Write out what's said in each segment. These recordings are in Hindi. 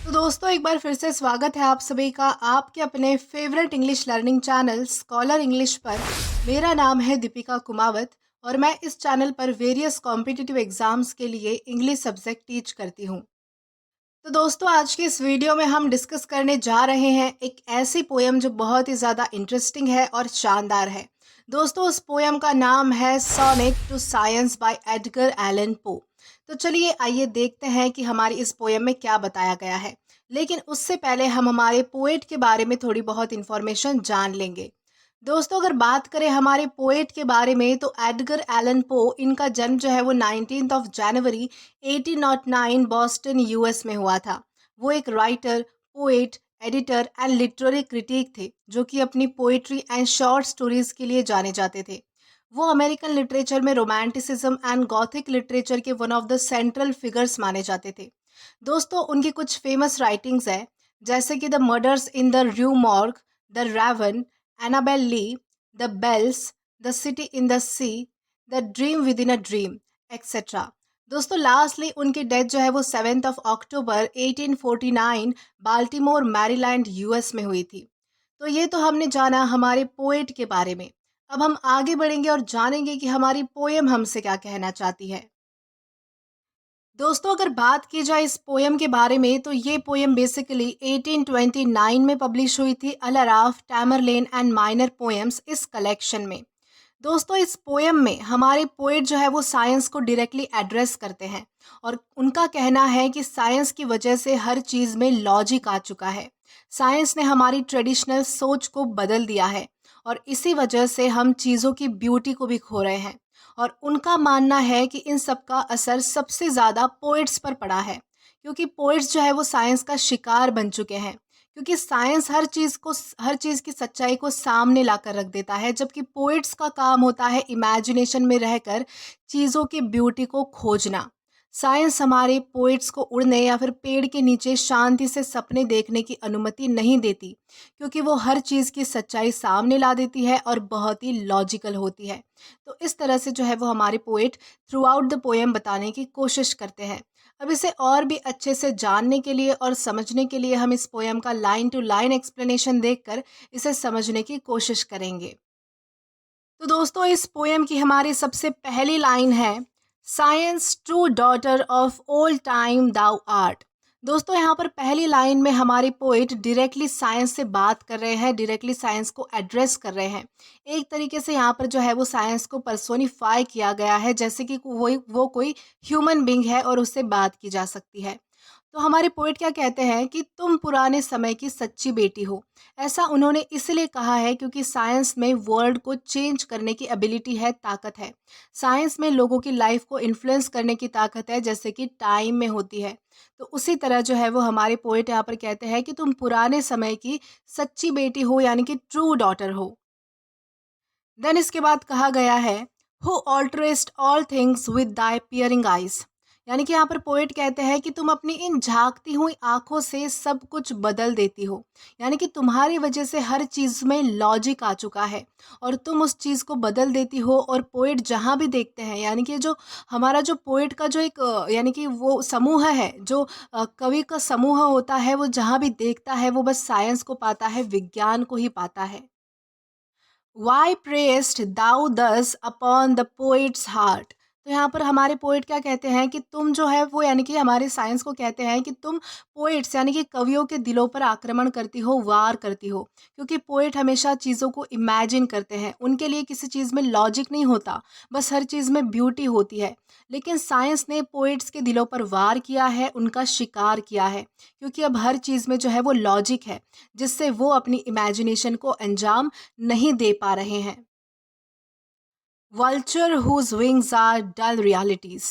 तो दोस्तों एक बार फिर से स्वागत है आप सभी का आपके अपने favourite English learning channel scholar English पर। मेरा नाम है दीपिका कुमावत और मैं इस चैनल पर वेरियस कॉम्पिटिटिव एग्जाम्स के लिए इंग्लिश सब्जेक्ट टीच करती हूँ। तो दोस्तों आज की इस वीडियो में हम डिस्कस करने जा रहे हैं एक ऐसी पोयम जो बहुत ही ज़्यादा इंटरेस्टिंग है और शानदार है। दोस्तों उस पोयम का नाम है sonnet to science by Edgar Allan Poe. तो चलिए आइए देखते हैं कि हमारी इस पोयम में क्या बताया गया है। लेकिन उससे पहले हम हमारे पोएट के बारे में थोड़ी बहुत इन्फॉर्मेशन जान लेंगे। दोस्तों अगर बात करें हमारे पोएट के बारे में तो एडगर एलन पो इनका जन्म जो है वो 19 जनवरी 1809 बॉस्टन यूएस में हुआ था। वो एक writer, poet, editor and literary critic थे जो कि अपनी पोएट्री एंड शॉर्ट स्टोरीज के लिए जाने जाते थे। वो अमेरिकन लिटरेचर में रोमांटिसिज्म एंड गॉथिक लिटरेचर के one of the central figures माने जाते थे। दोस्तों उनकी कुछ फेमस राइटिंग्स है जैसे कि the murders in the Rue Morgue, the raven, Annabel Lee, the bells, the city in the sea, the dream within a dream, etcetera. दोस्तों लास्टली उनकी डेथ जो है वो 7 अक्टूबर 1849 बाल्टीमोर मैरीलैंड यूएस में हुई थी। तो ये तो हमने जाना हमारे पोएट के बारे में। अब हम आगे बढ़ेंगे और जानेंगे कि हमारी पोएम हमसे क्या कहना चाहती है। दोस्तों अगर बात की जाए इस पोयम के बारे में तो ये पोयम बेसिकली 1829 में पब्लिश हुई थी अलाराफ, टैमरलेन एंड माइनर पोएम्स इस कलेक्शन में। दोस्तों इस पोयम में हमारे पोएट जो है वो साइंस को डायरेक्टली एड्रेस करते हैं और उनका कहना है कि साइंस की वजह से हर चीज़ में लॉजिक आ चुका है। साइंस ने हमारी ट्रेडिशनल सोच को बदल दिया है और इसी वजह से हम चीज़ों की ब्यूटी को भी खो रहे हैं। और उनका मानना है कि इन सब का असर सबसे ज़्यादा पोएट्स पर पड़ा है क्योंकि पोएट्स जो है वो साइंस का शिकार बन चुके हैं। क्योंकि साइंस हर चीज़ की सच्चाई को सामने लाकर रख देता है जबकि पोएट्स का काम होता है इमेजिनेशन में रहकर चीज़ों की ब्यूटी को खोजना। साइंस हमारे पोएट्स को उड़ने या फिर पेड़ के नीचे शांति से सपने देखने की अनुमति नहीं देती क्योंकि वो हर चीज़ की सच्चाई सामने ला देती है और बहुत ही लॉजिकल होती है। तो इस तरह से जो है वो हमारे poet through out the poem बताने की कोशिश करते हैं। अब इसे और भी अच्छे से जानने के लिए और समझने के लिए हम इस पोएम का लाइन टू लाइन एक्सप्लेनेशन देखकर इसे समझने की कोशिश करेंगे। तो दोस्तों इस पोएम की हमारी सबसे पहली लाइन है science true daughter of old time thou art. दोस्तों यहाँ पर पहली लाइन में हमारे पोएट डायरेक्टली साइंस से बात कर रहे हैं, डायरेक्टली साइंस को एड्रेस कर रहे हैं। एक तरीके से यहाँ पर जो है वो साइंस को पर्सोनिफाई किया गया है जैसे कि वो कोई ह्यूमन बींग है और उससे बात की जा सकती है। तो हमारे पोएट क्या कहते हैं कि तुम पुराने समय की सच्ची बेटी हो। ऐसा उन्होंने इसलिए कहा है क्योंकि साइंस में वर्ल्ड को चेंज करने की एबिलिटी है, ताकत है। साइंस में लोगों की लाइफ को इन्फ्लुएंस करने की ताकत है जैसे कि टाइम में होती है। तो उसी तरह जो है वो हमारे पोएट यहाँ पर कहते हैं कि तुम पुराने समय की सच्ची बेटी हो यानी कि ट्रू डॉटर हो। देन इसके बाद कहा गया है who alterest all things with thy peering eyes. यानी कि यहाँ पर पोएट कहते हैं कि तुम अपनी इन झांकती हुई आंखों से सब कुछ बदल देती हो। यानी कि तुम्हारी वजह से हर चीज़ में लॉजिक आ चुका है और तुम उस चीज़ को बदल देती हो। और पोएट जहाँ भी देखते हैं यानी कि जो हमारा जो पोएट का जो एक यानी कि वो समूह है जो कवि का समूह होता है वो जहाँ भी देखता है वो बस साइंस को पाता है, विज्ञान को ही पाता है। Why preyest thou thus upon the poet's heart? तो यहाँ पर हमारे पोएट क्या कहते हैं कि तुम जो है वो यानी कि हमारे साइंस को कहते हैं कि तुम पोएट्स यानी कि कवियों के दिलों पर आक्रमण करती हो, वार करती हो। क्योंकि पोएट हमेशा चीज़ों को इमेजिन करते हैं, उनके लिए किसी चीज़ में लॉजिक नहीं होता, बस हर चीज़ में ब्यूटी होती है। लेकिन साइंस ने पोएट्स के दिलों पर वार किया है, उनका शिकार किया है क्योंकि अब हर चीज़ में जो है वो लॉजिक है जिससे वो अपनी इमेजिनेशन को अंजाम नहीं दे पा रहे हैं। Vulture whose wings are dull realities.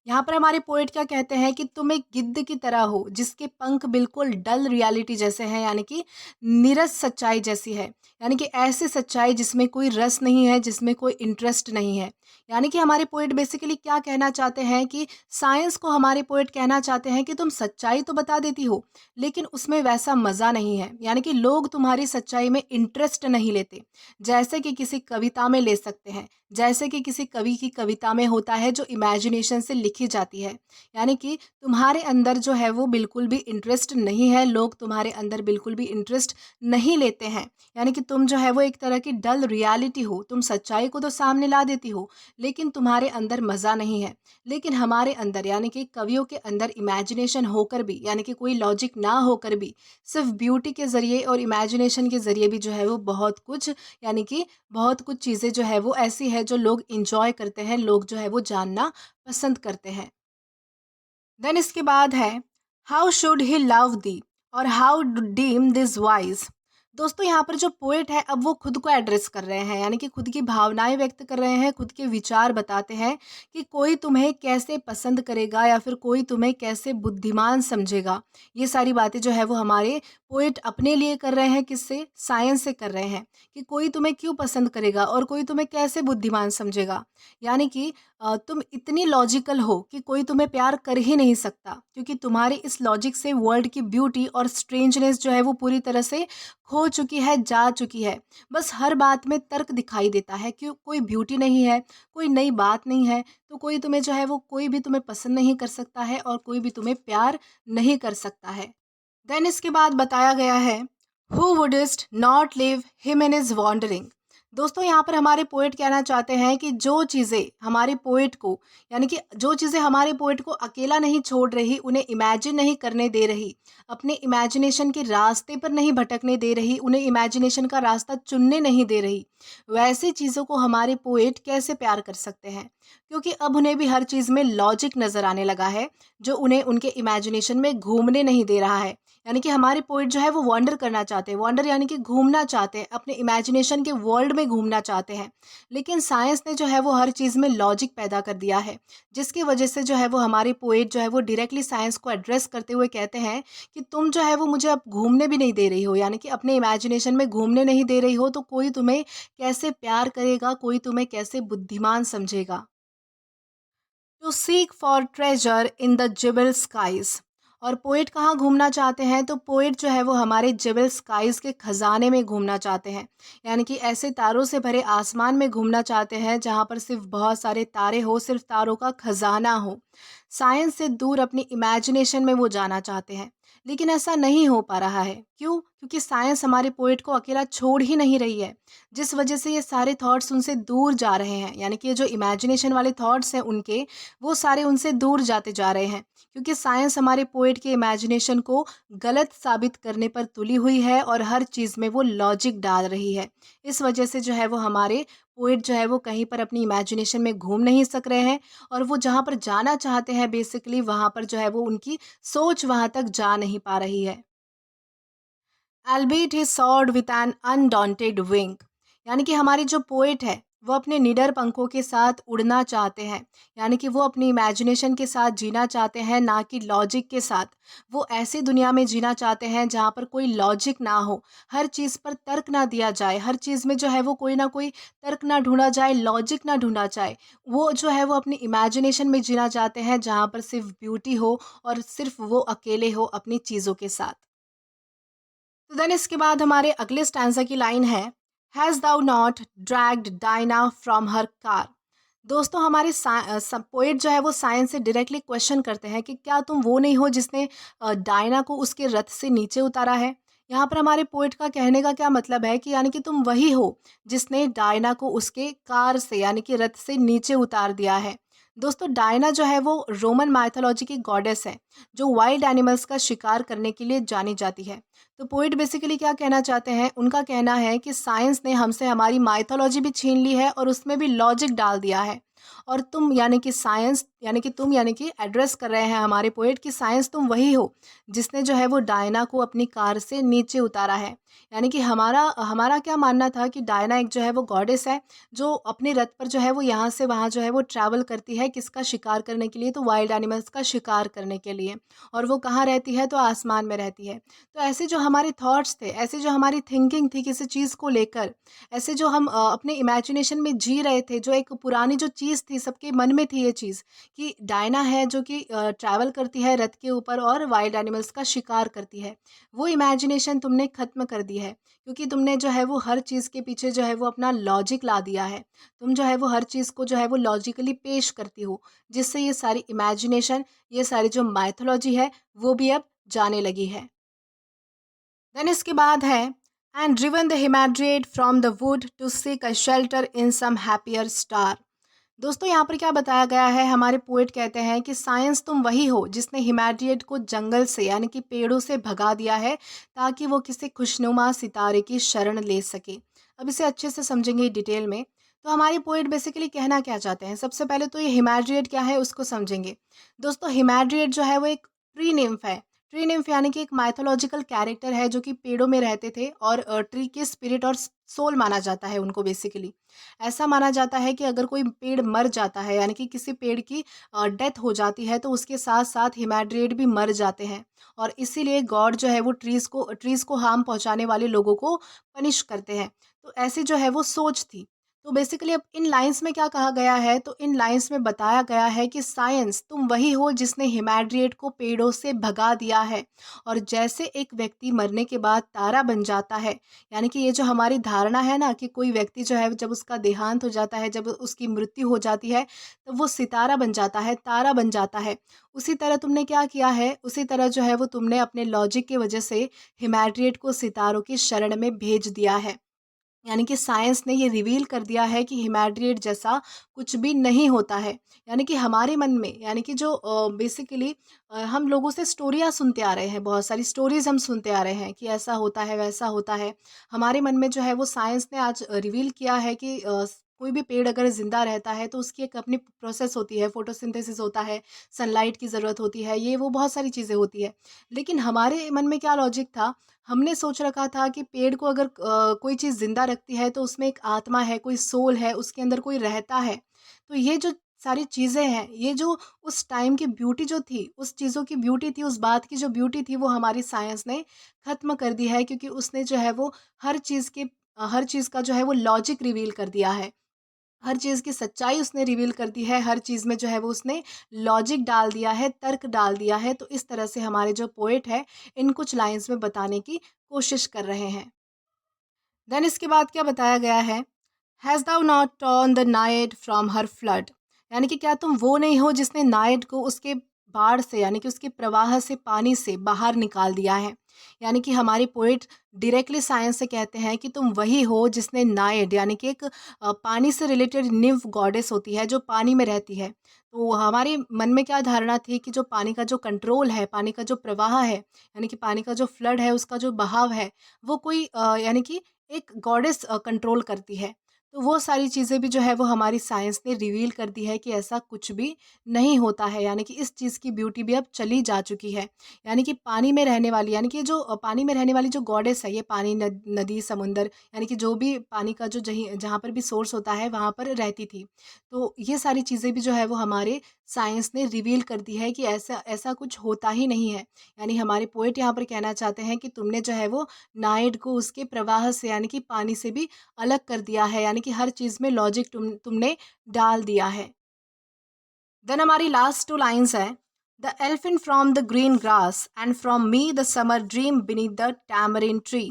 यहाँ पर हमारे पोएट क्या कहते हैं कि तुम एक गिद्ध की तरह हो जिसके पंख बिल्कुल डल रियलिटी जैसे हैं यानी कि नीरस सच्चाई जैसी है। यानी कि ऐसी सच्चाई जिसमें कोई रस नहीं है, जिसमें कोई इंटरेस्ट नहीं है। यानी कि हमारे पोएट बेसिकली क्या कहना चाहते हैं कि साइंस को हमारे पोएट कहना चाहते हैं कि तुम सच्चाई तो बता देती हो लेकिन उसमें वैसा मज़ा नहीं है। यानी कि लोग तुम्हारी सच्चाई में इंटरेस्ट नहीं लेते जैसे कि किसी कविता में ले सकते हैं, जैसे कि किसी कवि की कविता में होता है जो इमेजिनेशन से लिखी जाती है। यानी कि तुम्हारे अंदर जो है वो बिल्कुल भी इंटरेस्ट नहीं है, लोग तुम्हारे अंदर बिल्कुल भी इंटरेस्ट नहीं लेते हैं। यानी कि तुम जो है वो एक तरह की डल रियलिटी हो, तुम सच्चाई को तो सामने ला देती हो, लेकिन तुम्हारे अंदर मज़ा नहीं है। लेकिन हमारे अंदर यानी कि कवियों के अंदर इमेजिनेशन होकर भी, यानी कि कोई लॉजिक ना होकर भी, सिर्फ ब्यूटी के ज़रिए और इमेजिनेशन के ज़रिए भी जो है वो बहुत कुछ, यानी कि बहुत कुछ चीज़ें जो है वो ऐसी है जो लोग एंजॉय करते हैं, लोग जो है वो जानना पसंद करते हैं। देन इसके बाद है how should he love the और हाउ डीम दिस वाइज। दोस्तों यहाँ पर जो पोएट है अब वो खुद को एड्रेस कर रहे हैं, यानी कि खुद की भावनाएं व्यक्त कर रहे हैं, खुद के विचार बताते हैं कि कोई तुम्हें कैसे पसंद करेगा या फिर कोई तुम्हें कैसे बुद्धिमान समझेगा। ये सारी बातें जो है वो हमारे पोएट अपने लिए कर रहे हैं, किससे, साइंस से कर रहे हैं, कि कोई तुम्हें क्यों पसंद करेगा और कोई तुम्हें कैसे बुद्धिमान समझेगा। यानी कि तुम इतनी लॉजिकल हो कि कोई तुम्हें प्यार कर ही नहीं सकता, क्योंकि तुम्हारे इस लॉजिक से वर्ल्ड की ब्यूटी और स्ट्रेंजनेस जो है वो पूरी तरह से खो चुकी है, जा चुकी है। बस हर बात में तर्क दिखाई देता है कि कोई ब्यूटी नहीं है, कोई नई बात नहीं है, तो कोई तुम्हें जो है वो कोई भी तुम्हें पसंद नहीं कर सकता है और कोई भी तुम्हें प्यार नहीं कर सकता है। देन इसके बाद बताया गया है who wouldst not leave him in his wandering. दोस्तों यहाँ पर हमारे पोएट कहना चाहते हैं कि जो चीज़ें हमारे पोएट को, यानी कि जो चीज़ें हमारे पोएट को अकेला नहीं छोड़ रही, उन्हें इमेजिन नहीं करने दे रही, अपने इमेजिनेशन के रास्ते पर नहीं भटकने दे रही, उन्हें इमेजिनेशन का रास्ता चुनने नहीं दे रही, वैसी चीज़ों को हमारे पोएट कैसे प्यार कर सकते हैं? क्योंकि अब उन्हें भी हर चीज़ में लॉजिक नज़र आने लगा है, जो उन्हें उनके इमेजिनेशन में घूमने नहीं दे रहा है। यानी कि हमारे पोएट जो है वो वंडर करना चाहते हैं, वंडर यानी कि घूमना चाहते हैं, अपने इमेजिनेशन के वर्ल्ड में घूमना चाहते हैं। लेकिन साइंस ने जो है वो हर चीज़ में लॉजिक पैदा कर दिया है, जिसकी वजह से जो है वो हमारे पोएट जो है वो डायरेक्टली साइंस को एड्रेस करते हुए कहते हैं कि तुम जो है वो मुझे अब घूमने भी नहीं दे रही हो, यानी कि अपने इमेजिनेशन में घूमने नहीं दे रही हो, तो कोई तुम्हें कैसे प्यार करेगा, कोई तुम्हें कैसे बुद्धिमान समझेगा। To seek for treasure in the जिबल स्काईज। और पोएट कहाँ घूमना चाहते हैं? तो पोएट जो है वो हमारे जिबल स्काईज के खजाने में घूमना चाहते हैं, यानी कि ऐसे तारों से भरे आसमान में घूमना चाहते हैं जहाँ पर सिर्फ बहुत सारे तारे हो, सिर्फ तारों का खजाना हो। साइंस से दूर अपनी इमेजिनेशन में वो जाना चाहते हैं, लेकिन ऐसा नहीं हो पा रहा है। क्यों? क्योंकि साइंस हमारे पोएट को अकेला छोड़ ही नहीं रही है, जिस वजह से ये सारे थॉट्स उनसे दूर जा रहे हैं, यानी कि ये जो इमेजिनेशन वाले थॉट्स हैं उनके, वो सारे उनसे दूर जाते जा रहे हैं, क्योंकि साइंस हमारे पोएट के इमेजिनेशन को गलत साबित करने पर तुली हुई है और हर चीज़ में वो लॉजिक डाल रही है। इस वजह से जो है वो हमारे पोएट जो है वो कहीं पर अपनी इमेजिनेशन में घूम नहीं सक रहे हैं, और वो जहाँ पर जाना चाहते हैं बेसिकली वहाँ पर जो है वो उनकी सोच वहाँ तक जा नहीं पा रही है। Albeit he soared with an undaunted wing। यानी कि हमारी जो पोएट है वो अपने निडर पंखों के साथ उड़ना चाहते हैं, यानी कि वो अपनी इमेजिनेशन के साथ जीना चाहते हैं, ना कि लॉजिक के साथ। वो ऐसी दुनिया में जीना चाहते हैं जहाँ पर कोई लॉजिक ना हो, हर चीज़ पर तर्क ना दिया जाए, हर चीज़ में जो है वो कोई ना कोई तर्क ना ढूंढा जाए, लॉजिक ना ढूंढा जाए। वो जो है वो अपनी इमेजिनेशन में जीना चाहते हैं जहाँ पर सिर्फ ब्यूटी हो और सिर्फ वो अकेले हो अपनी चीज़ों के साथ। तो देन इसके बाद हमारे अगले स्टैंजा की लाइन है has thou not dragged Diana from her car. दोस्तों हमारे पोएट जो है वो साइंस से डायरेक्टली क्वेश्चन करते हैं कि क्या तुम वो नहीं हो जिसने डायना को उसके रथ से नीचे उतारा है। यहाँ पर हमारे पोएट का कहने का क्या मतलब है कि यानी कि तुम वही हो जिसने डायना को उसके कार से, यानी कि रथ से नीचे उतार दिया है। दोस्तों डायना जो है वो रोमन माइथोलॉजी की गॉडेस है, जो वाइल्ड एनिमल्स का शिकार करने के लिए जानी जाती है। तो पोइट बेसिकली क्या कहना चाहते हैं, उनका कहना है कि साइंस ने हमसे हमारी माइथोलॉजी भी छीन ली है और उसमें भी लॉजिक डाल दिया है। और तुम यानी कि साइंस, यानी कि तुम, यानी कि एड्रेस कर रहे हैं हमारे पोएट की साइंस तुम वही हो जिसने जो है वो डायना को अपनी कार से नीचे उतारा है। यानी कि हमारा हमारा क्या मानना था कि डायना एक जो है वो गॉडेस है, जो अपने रथ पर जो है वो यहाँ से वहाँ जो है वो ट्रैवल करती है, किसका शिकार करने के लिए? तो वाइल्ड एनिमल्स का शिकार करने के लिए। और वो कहाँ रहती है? तो आसमान में रहती है। तो ऐसे जो हमारे थॉट्स थे, ऐसे जो हमारी थिंकिंग थी किसी चीज़ को लेकर, ऐसे जो हम अपने इमेजिनेशन में जी रहे थे, जो एक पुरानी जो चीज़ चीज़ थी, सबके मन में थी ये चीज़ कि डायना है जो कि ट्रैवल करती है रथ के ऊपर और वाइल्ड एनिमल्स का शिकार करती है। वो इमेजिनेशन तुमने ख़त्म कर दी है, क्योंकि तुमने जो है वो हर चीज़ के पीछे जो है वो अपना लॉजिक ला दिया है। तुम जो है वो हर चीज़ को जो है वो लॉजिकली पेश करती हो, जिससे ये सारी इमेजिनेशन, ये सारी जो माइथोलॉजी है, वो भी अब जाने लगी है। देन इसके बाद है and driven the hamadryad from the wood to seek a shelter in some happier star. दोस्तों यहाँ पर क्या बताया गया है, हमारे पोएट कहते हैं कि साइंस तुम वही हो जिसने हिमैड्रिएट को जंगल से यानी कि पेड़ों से भगा दिया है ताकि वो किसी खुशनुमा सितारे की शरण ले सके। अब इसे अच्छे से समझेंगे डिटेल में। तो हमारे पोएट बेसिकली कहना क्या चाहते हैं, सबसे पहले तो ये हिमैड्रिएट क्या है उसको समझेंगे। दोस्तों हिमैड्रिएट जो है वो एक ट्री निम्फ है। ट्री निम्फ यानी कि एक माइथोलॉजिकल कैरेक्टर है जो कि पेड़ों में रहते थे और ट्री के स्पिरिट और सोल माना जाता है उनको बेसिकली। ऐसा माना जाता है कि अगर कोई पेड़ मर जाता है यानी कि किसी पेड़ की डेथ हो जाती है तो उसके साथ साथ हिमैड्रिएट भी मर जाते हैं, और इसीलिए गॉड जो है वो ट्रीज़ को हार्म पहुंचाने वाले लोगों को पनिश करते हैं। तो ऐसी जो है वो सोच थी। तो बेसिकली अब इन लाइंस में क्या कहा गया है, तो इन लाइंस में बताया गया है कि साइंस तुम वही हो जिसने हिमैड्रिएट को पेड़ों से भगा दिया है। और जैसे एक व्यक्ति मरने के बाद तारा बन जाता है, यानी कि ये जो हमारी धारणा है ना कि कोई व्यक्ति जो है जब उसका देहांत हो जाता है, जब उसकी मृत्यु हो जाती है, तो वो सितारा बन जाता है, तारा बन जाता है। उसी तरह तुमने क्या किया है, उसी तरह जो है वो तुमने अपने लॉजिक की वजह से हिमैड्रिएट को सितारों की शरण में भेज दिया है। यानी कि साइंस ने ये रिवील कर दिया है कि हिमैड्रिएट जैसा कुछ भी नहीं होता है। यानी कि हमारे मन में, यानी कि जो बेसिकली हम लोगों से स्टोरियाँ सुनते आ रहे हैं, बहुत सारी स्टोरीज़ हम सुनते आ रहे हैं कि ऐसा होता है, वैसा होता है। हमारे मन में जो है वो साइंस ने आज रिवील किया है कि कोई भी पेड़ अगर ज़िंदा रहता है तो उसकी एक अपनी प्रोसेस होती है, फ़ोटोसिंथेसिस होता है, सनलाइट की ज़रूरत होती है, ये वो बहुत सारी चीज़ें होती है। लेकिन हमारे मन में क्या लॉजिक था, हमने सोच रखा था कि पेड़ को अगर कोई चीज़ ज़िंदा रखती है तो उसमें एक आत्मा है, कोई सोल है, उसके अंदर कोई रहता है। तो ये जो सारी चीज़ें हैं, ये जो उस टाइम की ब्यूटी जो थी, उस चीज़ों की ब्यूटी थी, उस बात की जो ब्यूटी थी, वो हमारी साइंस ने ख़त्म कर दी है, क्योंकि उसने जो है वो हर चीज़ का जो है वो लॉजिक रिवील कर दिया है। हर चीज़ की सच्चाई उसने रिवील कर दी है, हर चीज़ में जो है वो उसने लॉजिक डाल दिया है, तर्क डाल दिया है। तो इस तरह से हमारे जो पोएट है, इन कुछ लाइन्स में बताने की कोशिश कर रहे हैं। देन इसके बाद क्या बताया गया है, has thou not torn the Naiad from her flood. यानी कि क्या तुम वो नहीं हो जिसने नाइट को उसके बाढ़ से यानी कि उसके प्रवाह से, पानी से बाहर निकाल दिया है। यानी कि हमारी पोइट डायरेक्टली साइंस से कहते हैं कि तुम वही हो जिसने नाइट यानी कि एक पानी से रिलेटेड निम्फ गॉडेस होती है जो पानी में रहती है। तो हमारे मन में क्या धारणा थी कि जो पानी का जो कंट्रोल है, पानी का जो प्रवाह है, यानी कि पानी का जो फ्लड है, उसका जो बहाव है, वो कोई यानी कि एक गॉडेस कंट्रोल करती है। तो वो सारी चीज़ें भी जो है वो हमारी साइंस ने रिवील कर दी है कि ऐसा कुछ भी नहीं होता है, यानी कि इस चीज़ की ब्यूटी भी अब चली जा चुकी है। यानी कि पानी में रहने वाली, यानी कि जो पानी में रहने वाली जो गॉडेस है, ये पानी, नदी, समुंदर, यानी कि जो भी पानी का जो जहाँ पर भी सोर्स होता है वहाँ पर रहती थी। तो ये सारी चीज़ें भी जो है वो हमारे साइंस ने रिवील कर दी है कि ऐसा ऐसा कुछ होता ही नहीं है। यानी हमारे पोएट यहाँ पर कहना चाहते हैं कि तुमने जो है वो नाइट को उसके प्रवाह से यानी कि पानी से भी अलग कर दिया है, यानी कि हर चीज़ में लॉजिक तुमने डाल दिया है। देन हमारी लास्ट 2 लाइन्स हैं, the elfin from the green grass and from me the summer dream beneath the tamarind tree.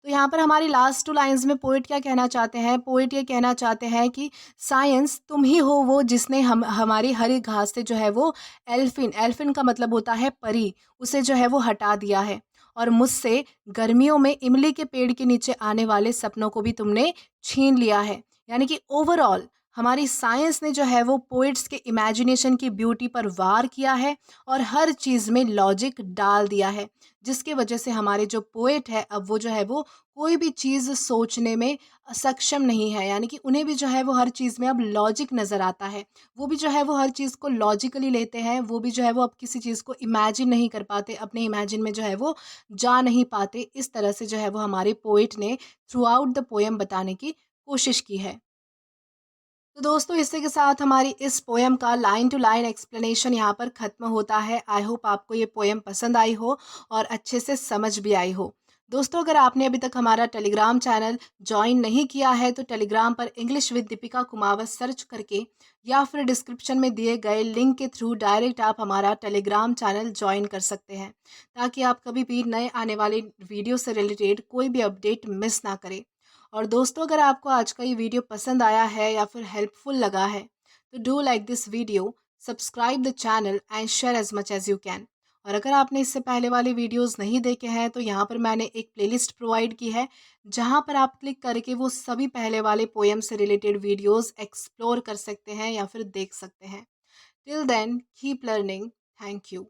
तो यहाँ पर हमारी लास्ट 2 लाइन्स में पोएट क्या कहना चाहते हैं? पोएट ये कहना चाहते हैं कि साइंस तुम ही हो वो जिसने हमारी हरी घास से जो है वो एल्फिन, एल्फिन का मतलब होता है परी, उसे जो है वो हटा दिया है। और मुझसे गर्मियों में इमली के पेड़ के नीचे आने वाले सपनों को भी तुमने छीन लिया है। यानी कि ओवरऑल हमारी साइंस ने जो है वो पोइट्स के इमेजिनेशन की ब्यूटी पर वार किया है और हर चीज़ में लॉजिक डाल दिया है, जिसकी वजह से हमारे जो पोएट है अब वो जो है वो कोई भी चीज़ सोचने में सक्षम नहीं है। यानी कि उन्हें भी जो है वो हर चीज़ में अब लॉजिक नज़र आता है। वो भी जो है वो हर चीज़ को लॉजिकली लेते हैं, वो भी जो है वो अब किसी चीज़ को इमेजिन नहीं कर पाते, अपने इमेजिन में जो है वो जा नहीं पाते। इस तरह से जो है वो हमारे पोएट ने थ्रू आउट द पोएम बताने की कोशिश की है। तो दोस्तों इसी के साथ हमारी इस पोएम का लाइन टू लाइन एक्सप्लेनेशन यहाँ पर ख़त्म होता है। आई होप आपको ये पोएम पसंद आई हो और अच्छे से समझ भी आई हो। दोस्तों, अगर आपने अभी तक हमारा टेलीग्राम चैनल जॉइन नहीं किया है तो टेलीग्राम पर English with Deepika Kumawat search करके या फिर डिस्क्रिप्शन में दिए गए लिंक के थ्रू डायरेक्ट आप हमारा टेलीग्राम चैनल जॉइन कर सकते हैं, ताकि आप कभी भी नए आने वाले वीडियो से रिलेटेड कोई भी अपडेट मिस ना करें। और दोस्तों, अगर आपको आज का ये वीडियो पसंद आया है या फिर हेल्पफुल लगा है तो do like this video, subscribe the channel and share as much as you can. और अगर आपने इससे पहले वाले वीडियोस नहीं देखे हैं तो यहाँ पर मैंने एक प्लेलिस्ट प्रोवाइड की है, जहाँ पर आप क्लिक करके वो सभी पहले वाले पोएम से रिलेटेड वीडियोस एक्सप्लोर कर सकते हैं या फिर देख सकते हैं। Till then keep learning. Thank you.